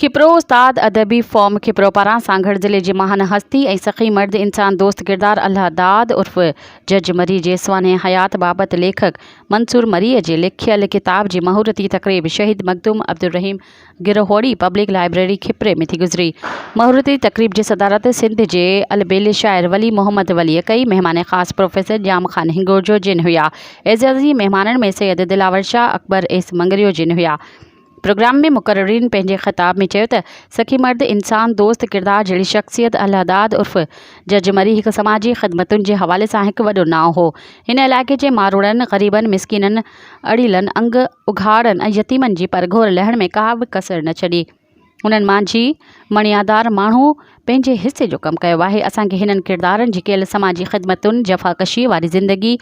खिप्रो उस्ताद अदबी फॉर्म खिप्रो पारां सांगड़ ज़िले जी महान हस्ती ऐं सख़ी मर्द इंसान दोस्त किरदार अल्लाह दाद उर्फ़ जज मरी जे सुवाने हयात बाबति लेखक मंसूर मरीअ जे लिखियल किताब जी महूरती तक़रीब शहीद मखदूम अब्दुल रहीम गिरहोड़ी पब्लिक लाइब्रेरी खिप्रे में थी गुज़री। महूरती तक़रीब जी सदारत सिंध जे अलबेल शाइर वली मोहम्मद वलीअ कई। मेहमान ख़ास प्रोफेसर जाम खान हिंगोर जो जिन हुआ। एज़ाज़ी मेहमाननि में सैयद दिलावर शाह अकबर एस मंगरियो जिन हुआ। प्रोग्राम में मुकर्रिरीन पंहिंजे ख़िताब में चयो त सखी मर्द इंसान दोस्त किरदार जहिड़ी शख़्सियत अल्लाह दाद उर्फ़ जज मरी हिकु समाजी ख़िदमतुनि जे हवाले सां हिकु वॾो नाव हो। हिन इलाइक़े जे मारूड़नि ग़रीबनि मिसकिननि अड़ीलनि अंग उघाड़नि ऐं यतीमनि जी परघोर लहण में का बि कसर न छॾी। उन्हनि मांझी मणियादार माण्हू पंहिंजे हिसे जो कमु कयो आहे। असांखे हिननि किरदारनि जी कयल समाजी ख़िदमतुनि जफ़ाकशी वारी ज़िंदगी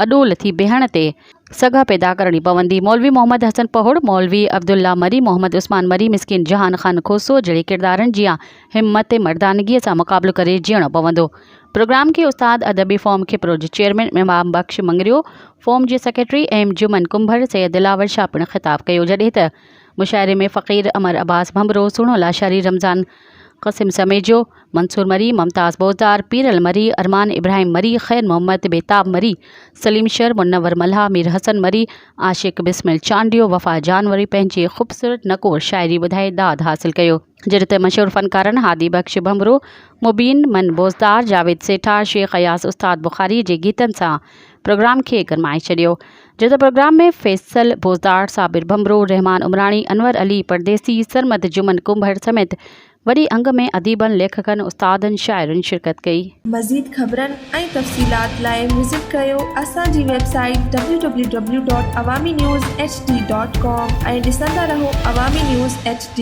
अॾोल थी बिहण ते सघ पैदा करणी पवंदी। मौलवी मोहम्मद हसन पहुड़, मौलवी अब्दुल्ला मरी, मोहम्मद उस्मान मरी, मिसकिन जहान ख़ान खोसो जहिड़े किरदारनि जी हिम्मत मर्दानगीअ सां मुक़ाबिलो करे जीअणो पवंदो। प्रोग्राम के उस्ताद अदबी फॉर्म खिप्रो जे चेयरमैन इमाम बख्श मंगरियो, फॉर्म जे सेक्रेटरी एम जुमन कुंभर, सैयद दिलावर शाह पिणु ख़िताब कयो। जॾहिं त मुशाइरे में फ़क़ीर अमर अब्बास भंबरो, सुहिणो लाशारी रमज़ान क़सिम समेजो, मंसूर मरी, मुमताज़ बोज़दार, पीरल मरी, अरमान इब्राहिम मरी, खैर मोहम्मद बेताब मरी, सलीम शर, मुन्नवर मल्हा, मीर हसन मरी, आशिक बिस्मिल चांडियो, वफ़ा जानवरी पंहिंजी ख़ूबसूरत नकोर शाइरी ॿुधाए दाद हासिल कयो। जॾहिं त मशहूर फ़नकारनि हादी बख्श भंबरो, मुबीन मन बोज़दार, जावेद सेठार, शेख अयास उस्ताद बुखारी जे गीतनि सां प्रोग्राम खे गरमाए छॾियो। जो त प्रोग्राम में फैसल बोज़दार, साबिर भंबरो, रहमान उमराणी, अनवर अली परदेसी, सरमद जुमन कुंभर समेत वॾी अंग में अदीबनि, लेखकनि, उस्तादनि, शाइरनि शिरकत कई। मज़ीद ख़बरनि ऐं तफ़सीलात लाइ विज़िट कयो असांजी वेबसाइट www.awamiNewsHD.com ऐं ॾिसंदा रहो अवामी न्यूज़ HD।